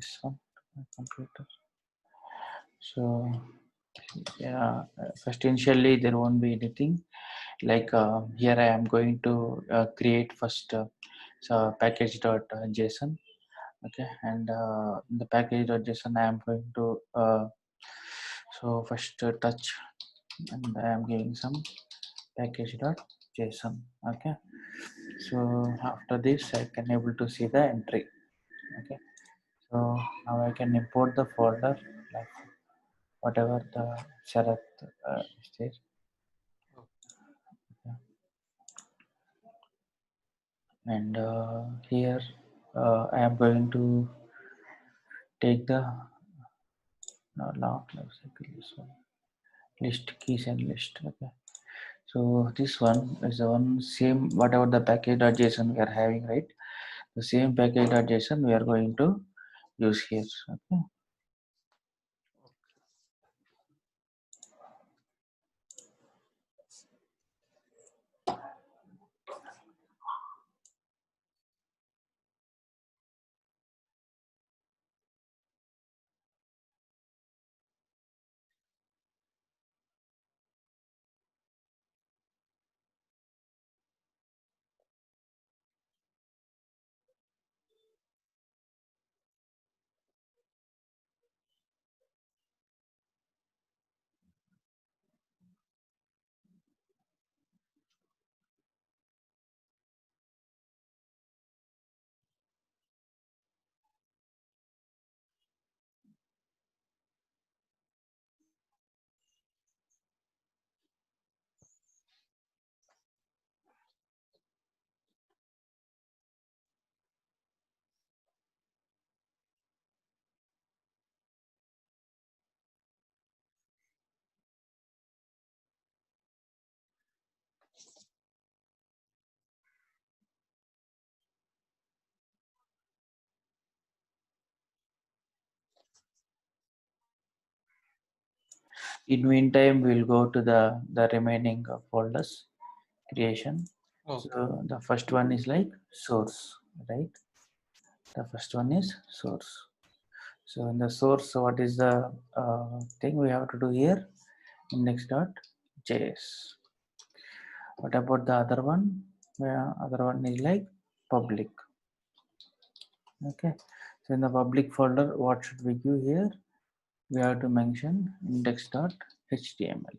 this one, my computer. So yeah, first initially there won't be anything like here I am going to create first so package.json. Okay, and the package.json I am going to so first touch, and I am giving some package.json. Okay, so after this I can able to see the entry. Okay, so now I can import the folder like whatever the Sharath is there. Okay. And here I am going to take the this one, list keys and list. Okay, so this one is the one same whatever the package.json we are having, right? The same package.json we are going to use here. Okay, in meantime we'll go to the remaining folders creation. Okay. So the first one is like source, right? The first one is source. So in the source, what is the thing we have to do here? Index.js. What about the other one? Other one is like public. Okay. So in the public folder, what should we give here? We have to mention index.html.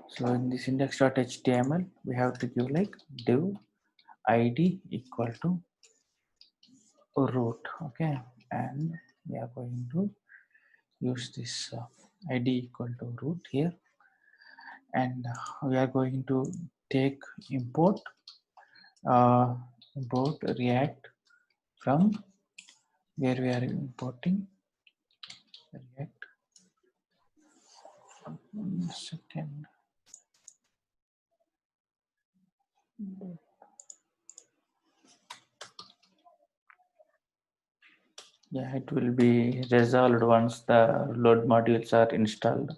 So in this index.html, we have to give like div id equal to root. Okay, and we are going to use this id equal to root here, and we are going to take import react from where we are importing react. 1 second. Yeah, it will be resolved once the load modules are installed.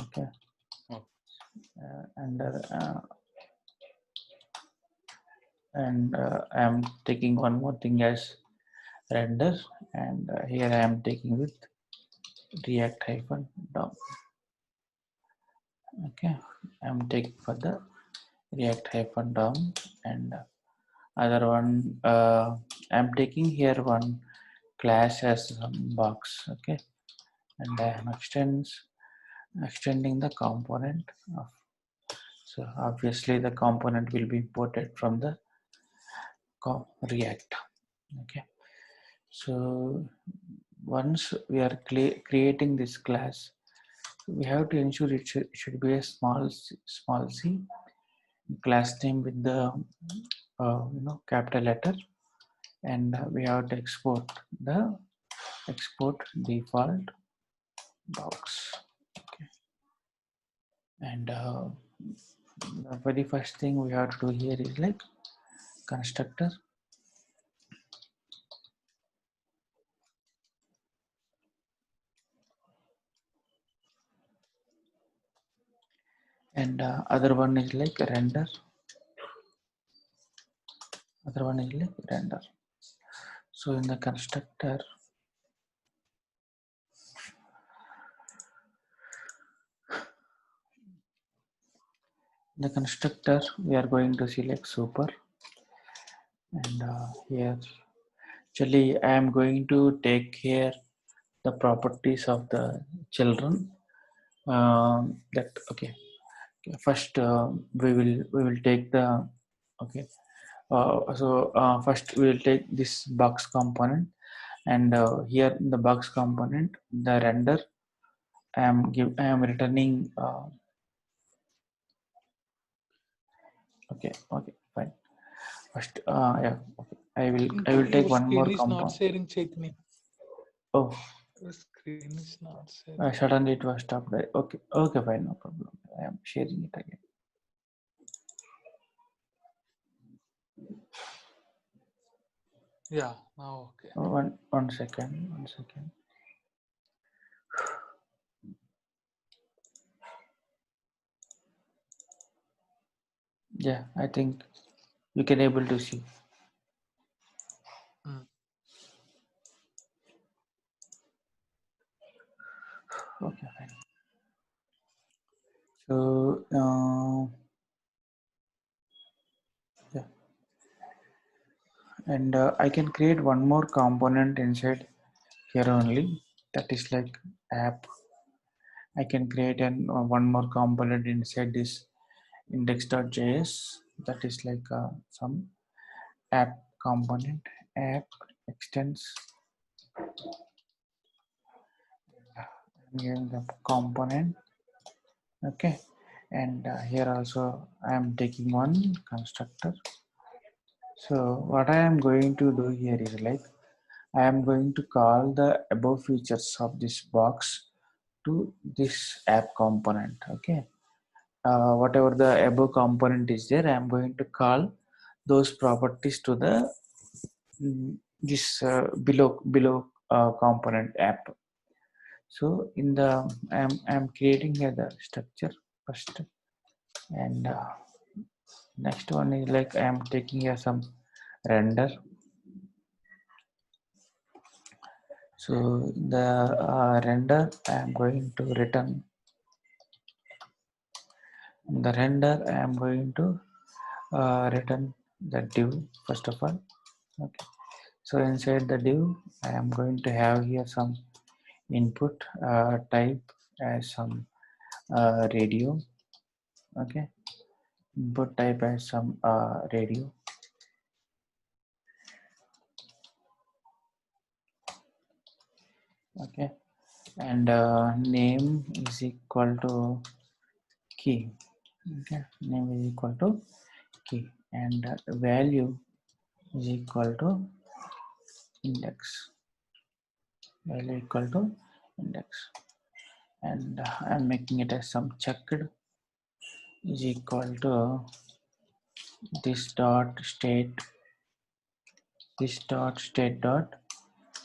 Okay. And I am taking one more thing as render, and here I am taking with react hyphen DOM. Okay, I am taking for the react hyphen DOM, and other one I am taking here one class as box. Okay, and I am extending the component of, so obviously the component will be imported from the react. Okay, so once we are creating this class, we have to ensure it should be a small c class name with the capital letter, and we have to export default box. Okay, and the very first thing we have to do here is like constructor, and other one is like render. Other one is like render. So in the constructor, we are going to select super, and here actually I am going to take here the properties of the children. That okay. First we will take the okay. First we will take this box component, and here in the box component, the render I am returning. Okay, fine. First, yeah, okay. I will take Your one more screen is not component. sharing, Chaitanya. Oh, Your screen is not sharing. suddenly it was stopped. Right? Okay, fine, no problem. I am sharing it again. Yeah, now okay. One second. Yeah, I think you can able to see. Okay, fine. So yeah, and I can create one more component inside here only. That is like app. I can create one more component inside this index.js. That is like some app component, app extends. I'm giving the component. Okay, and here also I am taking one constructor. So what I am going to do here is like I am going to call the above features of this box to this app component. Okay, whatever the above component is there, I am going to call those properties to the this below component app. So in the I'm creating here the structure first, and next one is like I am taking here some render. So the render I am going to return the render I am going to return the div first of all. Okay, so inside the div I am going to have here some input type as some radio. Okay, input type as some radio. Okay, and name is equal to key. Okay, name is equal to key, and value is equal to index. Value equal to index, and I'm making it as some checked is equal to this dot state dot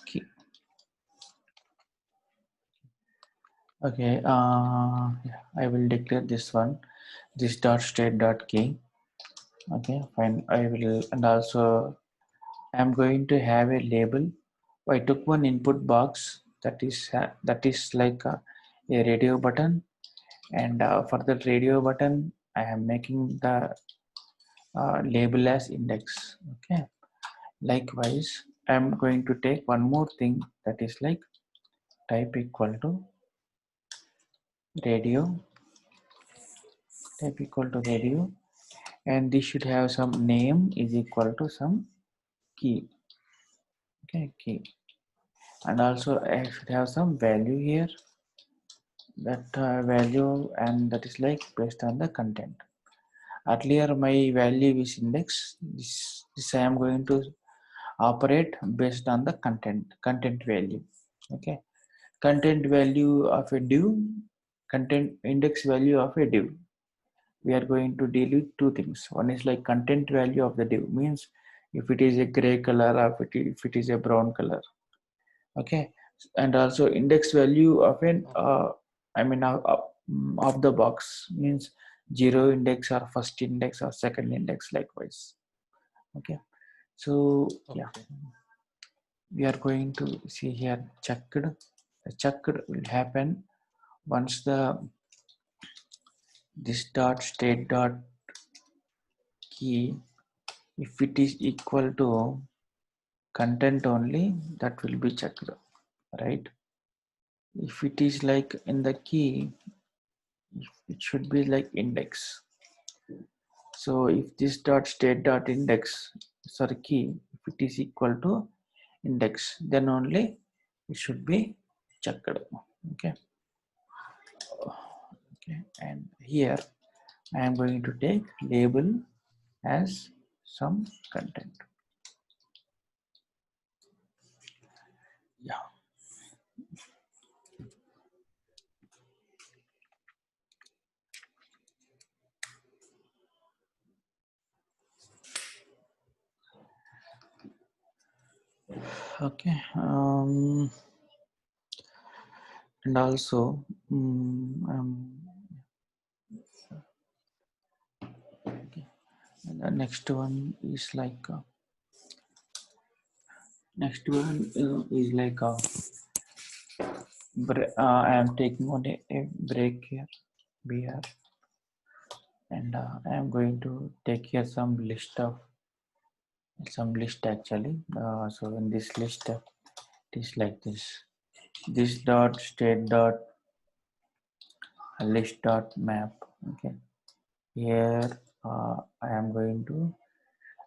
key. Okay, yeah, I will declare this one, this dot state dot key. Okay, fine. I will, and also I'm going to have a label. I took one input box that is like a radio button, and for the radio button, I am making the label as index. Okay. Likewise, I'm going to take one more thing that is like type equal to radio, and this should have some name is equal to some key. Okay, key, and also I should have some value here. That value, and that is like based on the content. Earlier my value is index. This I am going to operate based on the content value. Okay, content value of a div, content index value of a div. We are going to deal with two things. One is like content value of the div, means if it is a gray color or if it is a brown color. Okay, and also index value of an of the box, means zero index or first index or second index likewise. Okay, so yeah, we are going to see here checked. The checked will happen once the this dot state dot key, if it is equal to content only, that will be checked, right? If it is like in the key, it should be like index. So if this dot state dot index, sorry, key, if it is equal to index, then only it should be checked. Okay. Okay, and here I am going to take label as some content. Yeah. Okay. And also, okay. And the next one is like is like I am taking on a break here, BR, and I am going to take here some list actually. So in this list, it is like this. This dot state dot list dot map. Okay. Here I am going to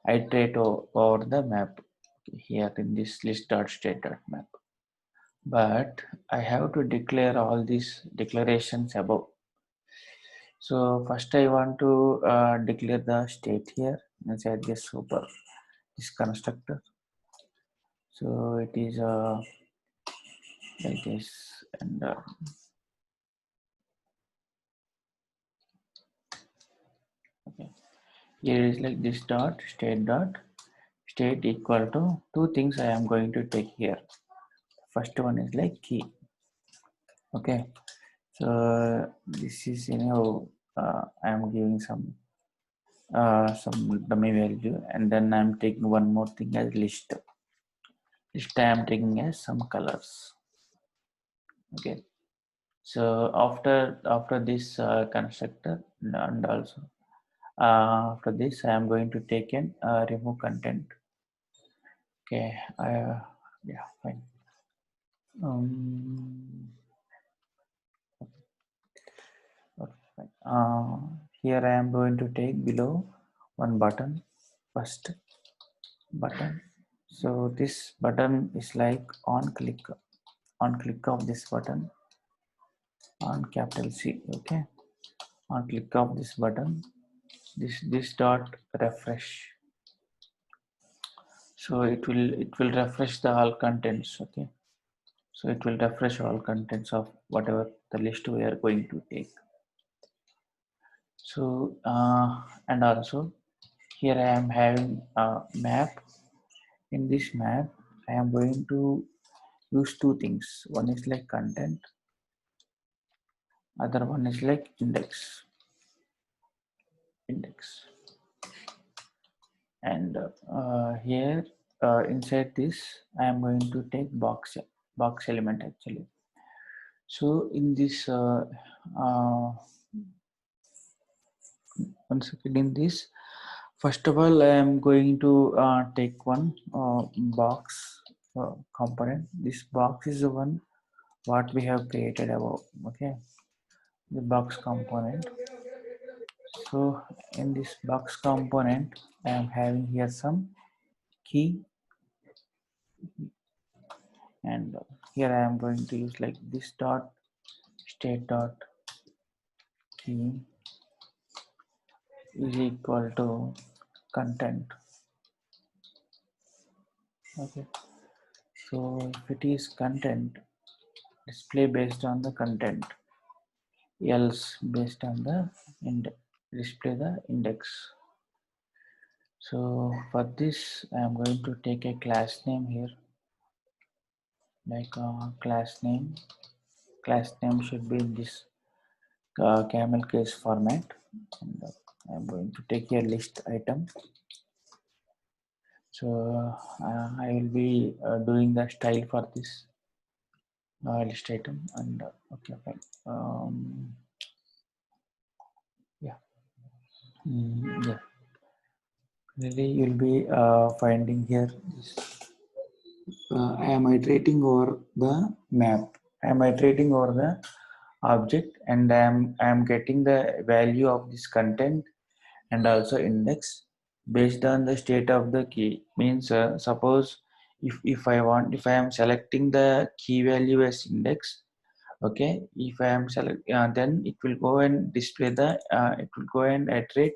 iterate over the map here in this list dot state dot map. But I have to declare all these declarations above. So first I want to declare the state here inside this super this constructor. So it is like this, and okay, here is like this dot state equal to two things I am going to take here. First one is like key. Okay, so this is I am giving some dummy value, and then I'm taking one more thing as list. List I am taking as some colors. Okay, so after this constructor, and also after this I am going to take an remove content. Okay, yeah, fine. Okay, fine. Here I am going to take below one button, first button. So this button is like on click of this button on capital C. Okay, on click of this button, this dot refresh. So it will refresh the all contents. Okay, so it will refresh all contents of whatever the list we are going to take. So and also here I am having a map. In this map I am going to use two things. One is like content, other one is like index. And here inside this I am going to take box element actually. So in this one second, in this, first of all I am going to take one box component. This box is the one what we have created above. Okay, the box component. So in this box component I am having here some key, and here I am going to use like this dot state dot key is equal to content. Okay, so if it is content, display based on the content, else based on the index, display the index. So for this I am going to take a class name here, like class name should be in this camel case format, and I am going to take a list item. So I will be doing the style for this list item, and okay, fine. Yeah. Yeah, really you'll be finding here this, I am iterating over the map, I am iterating over the object, and I am getting the value of this content and also index based on the state of the key. Means suppose if I am selecting the key value as index, okay, if I am select then it will go and display the it will go and iterate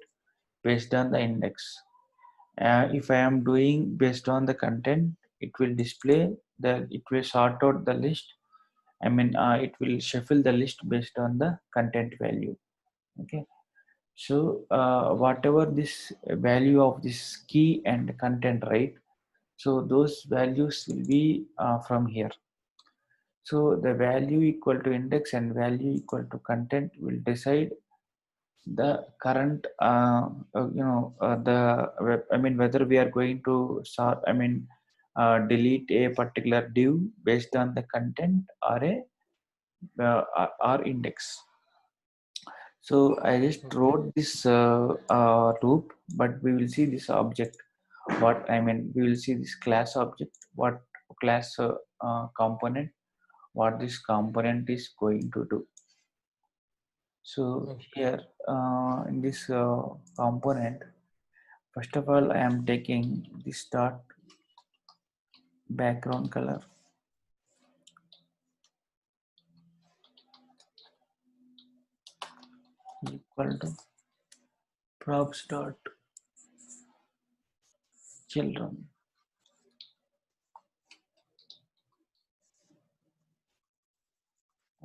based on the index. If I am doing based on the content, it will display the, it will sort out the list, I mean it will shuffle the list based on the content value. Okay, so whatever this value of this key and content, right? So those values will be from here. So the value equal to index and value equal to content will decide the current the I mean whether we are going to sort, I mean delete a particular div based on the content or a or index. So I just Okay. wrote this loop, but we will see this object, what I mean we will see this class object, what class component, what this component is going to do. So Okay. here in this component, first of all, I am taking this dot background color equal to props dot children.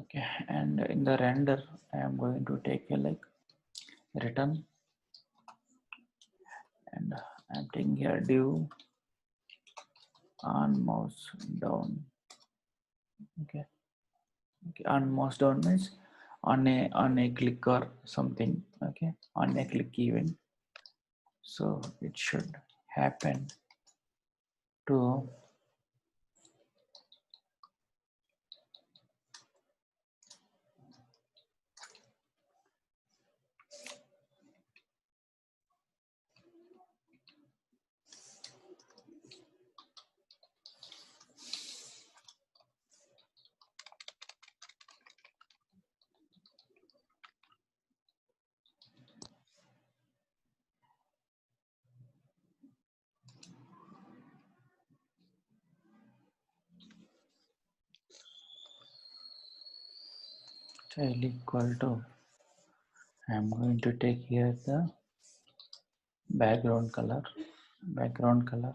Okay, and in the render, I am going to take a like return, and I am taking here div on mouse down. Okay, okay, on mouse down means on a click or something. Okay, on a click event. So it should happen to child equal to, I am going to take here the background color, background color.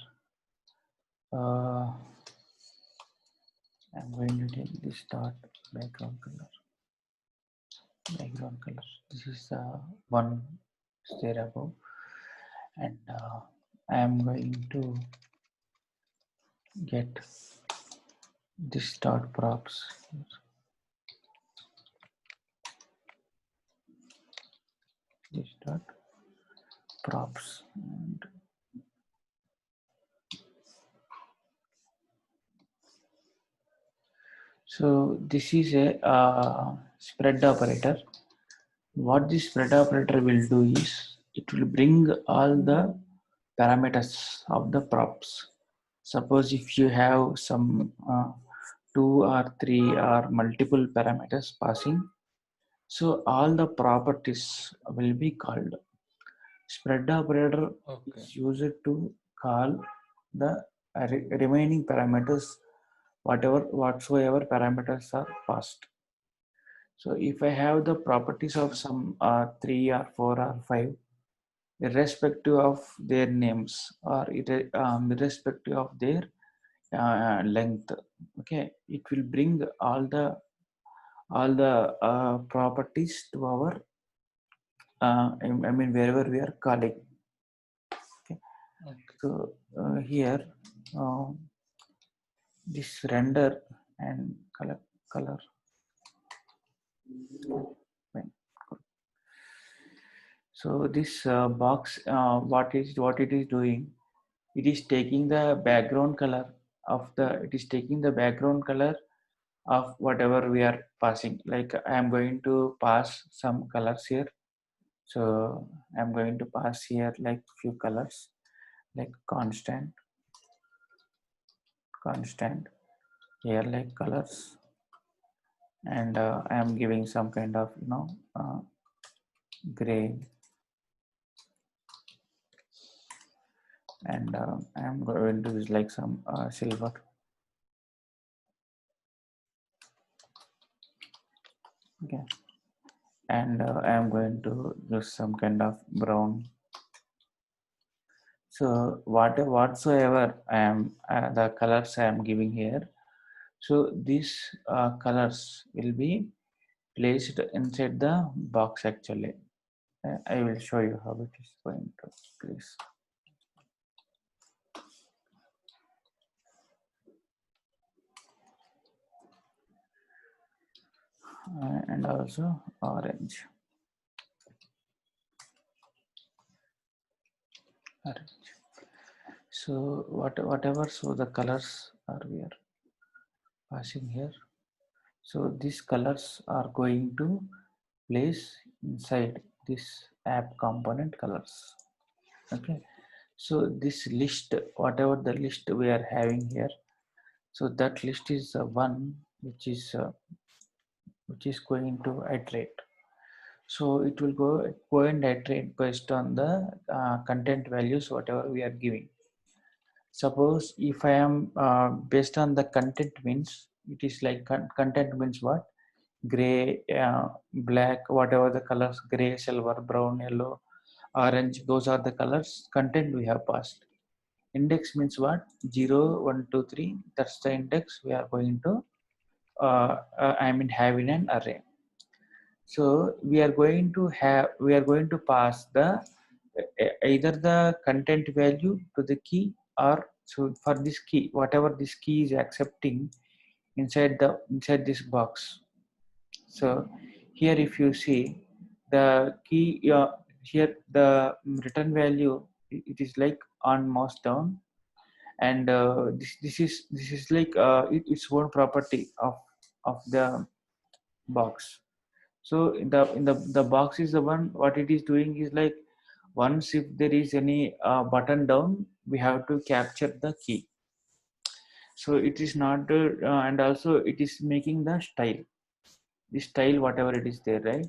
I'm going to take this dot background color, background color. This is one there above, and I am going to get this dot props, this dot props, and so this is a spread operator. What this spread operator will do is it will bring all the parameters of the props. Suppose if you have some 2 or 3 or multiple parameters passing, so all the properties will be called. Spread operator Okay. is used to call the remaining parameters, whatsoever parameters are passed. So if I have the properties of some 3 or 4 or 5, irrespective of their names or irrespective of their length, okay, it will bring all the properties to our I mean wherever we are calling. Okay, Okay. so here uh, this render and color. Fine. So this box, what it is doing? it is taking the background color it is taking the background color of whatever we are passing. Like I am going to pass some colors here. So I'm going to pass here like few colors like constant here like colors, and I am giving some kind of gray, and I am going to use like some silver. Okay, and I am going to use some kind of brown. So whatsoever I am the colors I am giving here, so these colors will be placed inside the box actually. I will show you how it is going to place. And also orange. So whatever, so the colors are we are passing here. So these colors are going to place inside this app component colors. Okay. So this list, whatever the list we are having here, so that list is the one which is going to iterate. So it will go and iterate based on the content values whatever we are giving. Suppose if I am based on the content means, it is like content means what? Gray, black, whatever the colors, gray, silver, brown, yellow, orange, those are the colors content we have passed. Index means what? 0, 1, 2, 3, that's the index we are going to have in an array. So we are going to pass the either the content value to the key, or so for this key, whatever this key is accepting inside this box. So here if you see the key, here the return value, it is like on mouse down, and this is like its own property of the box. So the box is the one, what it is doing is like, once if there is any button down, we have to capture the key. So it is not and also it is making the style, whatever it is there, right?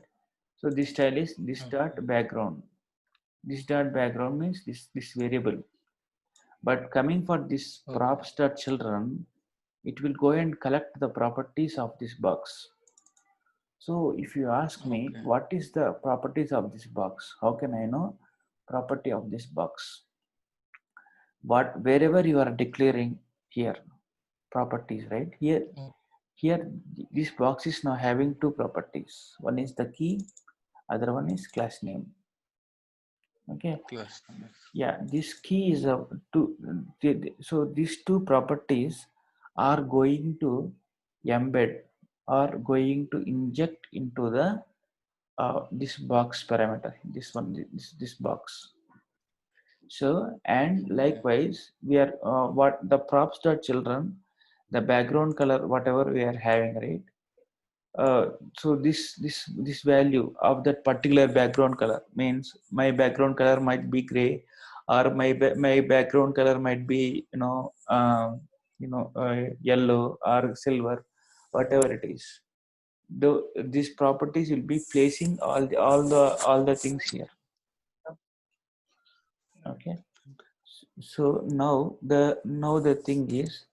So this style is this dot background. This dot background means this variable. But coming for this props dot children, it will go and collect the properties of this box. So if you ask me what is the properties of this box, how can I know property of this box? Wherever you are declaring here properties, right? Here this box is now having two properties. One is the key, other one is class name. Okay. Yeah, this key is a two. So these two properties are going to embed or going to inject into the this box parameter, this box. So and likewise we are what the props dot children, the background color whatever we are having, right? So this value of that particular background color means my background color might be gray, or my background color might be yellow or silver, whatever it is. These properties will be placing all the things here. Okay. So now the thing is,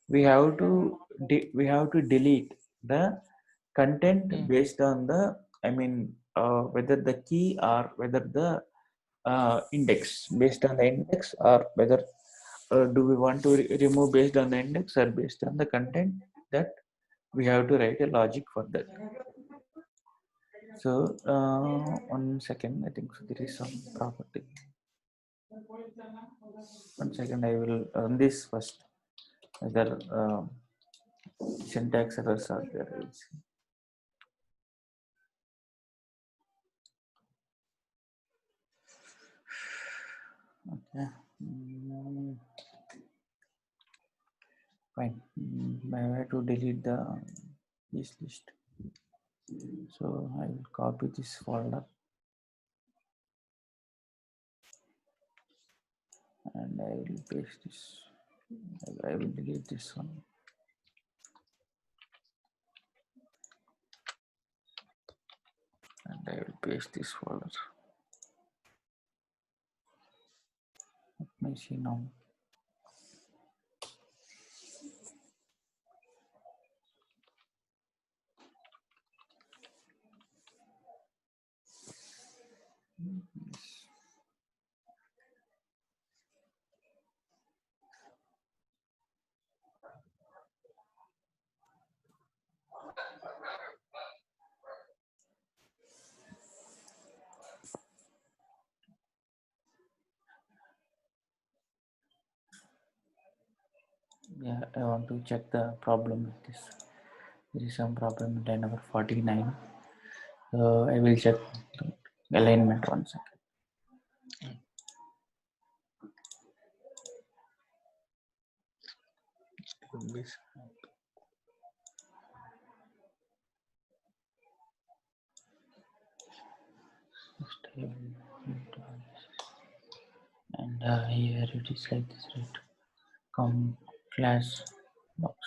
we have to delete the content based on the, whether the key or whether the index, based on the index, or whether do we want to remove based on the index or based on the content, that we have to write a logic for that. So 1 second, I think so there is some property. 1 second, I will run this first, whether syntax errors are there. Okay, Fine. I have to delete this list. So I will copy this folder and I will paste this. I will delete this one. And I will paste this folder. Let me see now. Yeah, I want to check the problem with this. There is some problem in line number 49. So I will check the alignment 1 second. Could be and here it is like this, right? Come class box.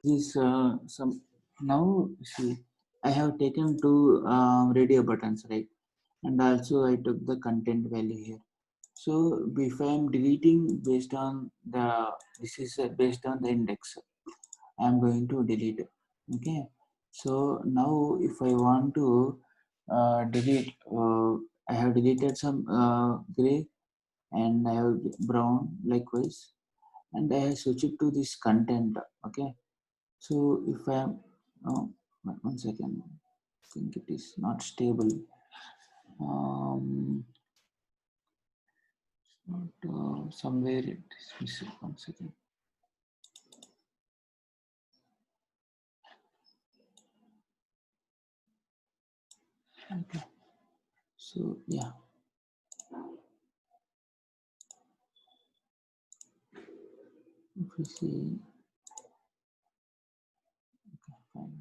This some now see I have taken two radio buttons, right? And also I took the content value here. So if I am deleting based on the this is based on the index, I am going to delete it. Okay. So now if I want to delete, I have deleted some gray and I have brown likewise, and I have switched to this content. Okay. So if I am, oh, 1 second, I think it is not stable. Not, somewhere it is missing. 1 second. Okay. So yeah. If we see, okay, fine.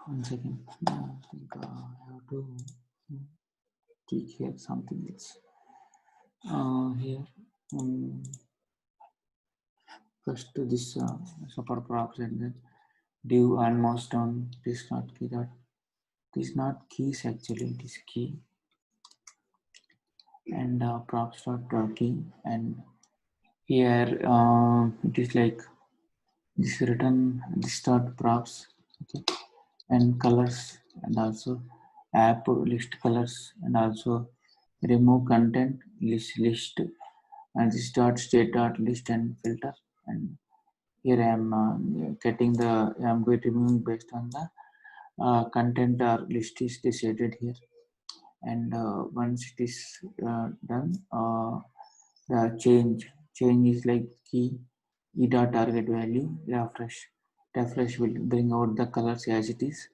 1 second. I think I have to tweak here something else. Here, first this super props and then div almost on this not key that this not keys actually it is key and props dot key and here it is like this written this dot props, okay, and colors and also app list colors and also remove content list and this dot state dot list and filter, and here I am getting the I am going to remove based on the content or list is decided here, and once it is done, the change is like key e dot target value refresh will bring out the colors as it is,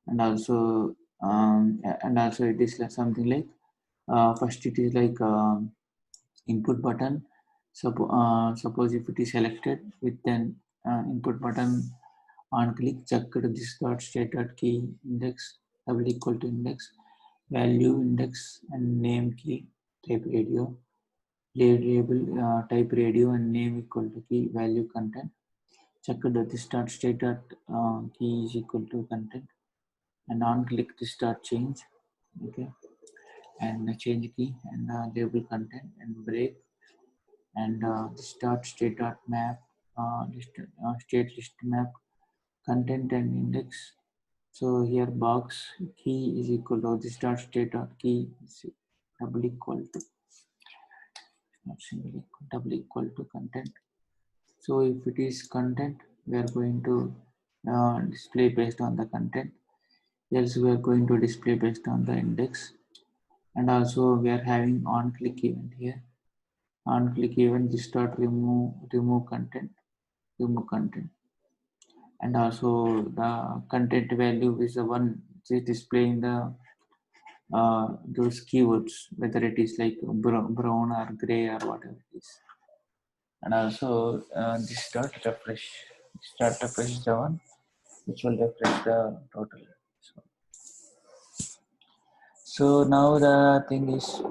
and also it is like something like first it is like input button. Suppose if it is selected with an input button on click, check this dot state dot key index double equal to index value index and name key type radio label type radio and name equal to key value content. Check that the start state dot key is equal to content, and on click the start change. Okay, and the change key and label content and break, and the start state dot map state list map content and index. So here box key is equal to the start state dot key is double equal to, not single equal, double equal to content. So if it is content, we are going to display based on the content. Else we are going to display based on the index. And also we are having on click event here. On click event, just start remove content, remove content. And also the content value is the one which is displaying the those keywords, whether it is like brown or gray or whatever it is. And also this dot refresh. This dot refresh is the one which will refresh the total. So now the thing is,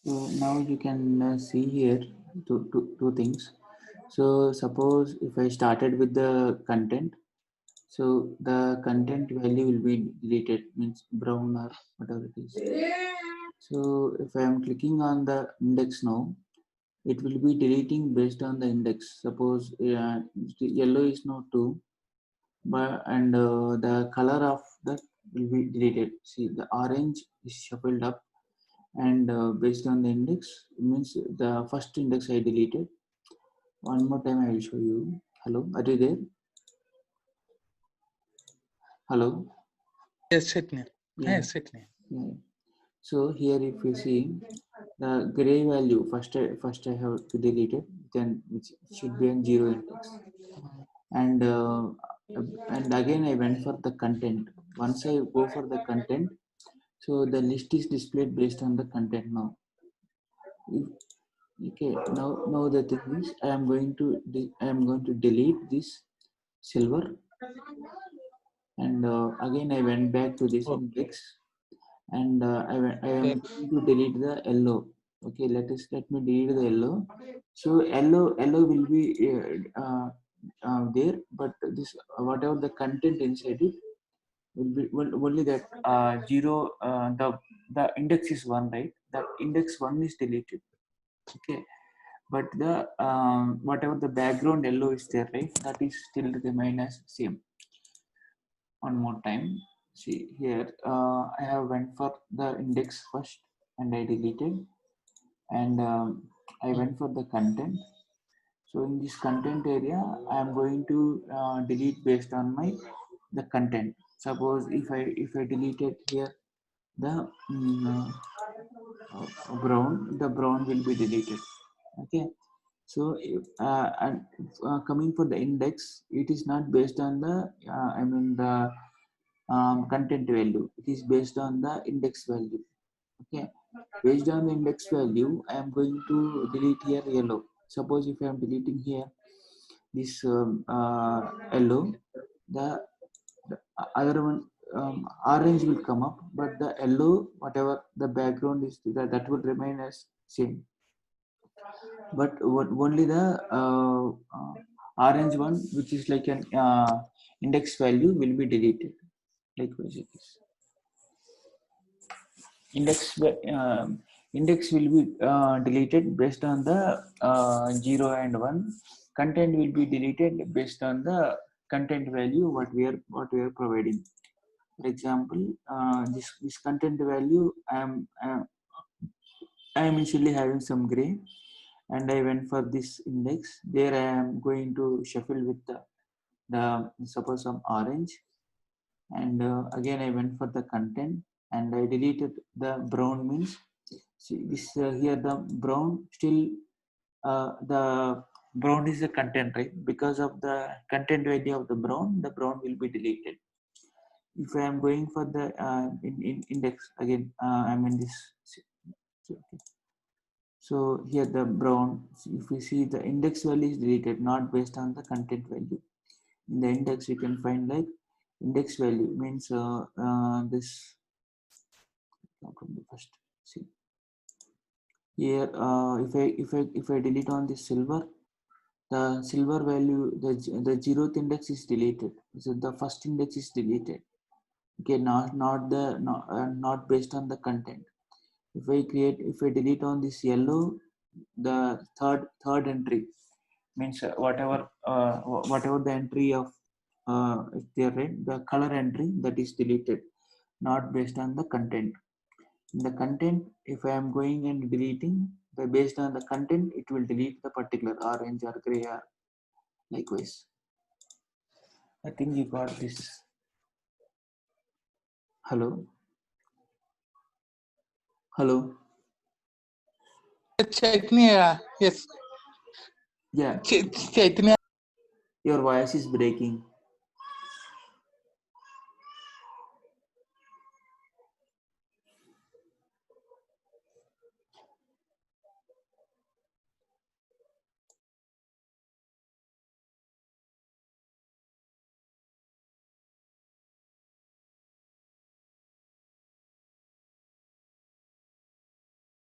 so now you can see here two things. So suppose if I started with the content, so the content value will be deleted, means brown or whatever it is. So if I am clicking on the index now, it will be deleting based on the index. Suppose yellow is now 2, but and the color of that will be deleted. See, the orange is shuffled up, and based on the index, it means the first index I deleted. One more time I will show you. Hello, are you there? Hello. Yes, certainly. Yeah. Yes, certainly. Yeah. So here if you see the gray value, first I have to delete it, then which should be on 0 index. And again I went for the content. Once I go for the content, so the list is displayed based on the content now. Okay, now the thing is I am going to delete this silver, and again I went back to this index, and I am going to delete the yellow. Okay, let me delete the yellow. So yellow will be there, but this whatever the content inside it will be only that 0. The index is 1, right? That index 1 is deleted. Okay, but the whatever the background yellow is there, right? That is still remain as same. One more time, see here, I have went for the index first and I deleted, and I went for the content. So in this content area I am going to delete based on my the content. Suppose if I deleted here the brown, the brown will be deleted. Okay, so and coming for the index, it is not based on the I mean the content value. It is based on the index value. Okay, based on the index value I am going to delete here yellow. Suppose if I am deleting here this yellow, the other one orange will come up, but the yellow, whatever the background is, that will remain as same. But only the orange one, which is like an index value, will be deleted. Likewise, it is. Index will be deleted based on the 0 and 1. Content will be deleted based on the content value what we are providing. For example, this content value, I am initially having some gray, and I went for this index. There I am going to shuffle with the suppose some orange, and again I went for the content, and I deleted the brown. Means see this here, the brown still the brown is the content, right? Because of the content value of the brown will be deleted. If I am going for the in index again, I'm in this. So here the brown, if we see the index value is deleted, not based on the content value. In the index, you can find like index value means this from the first. See here, if I delete on this silver, the silver value, the zeroth index is deleted. So the first index is deleted. Okay, not based on the content. If I delete on this yellow, the third entry means whatever the entry of if they are red, the color entry, that is deleted, not based on the content. In the content, if I am going and deleting, based on the content, it will delete the particular orange or gray or likewise. I think you got this. Hello. Chaitanya, yes. Yeah, Chaitanya. your voice is breaking.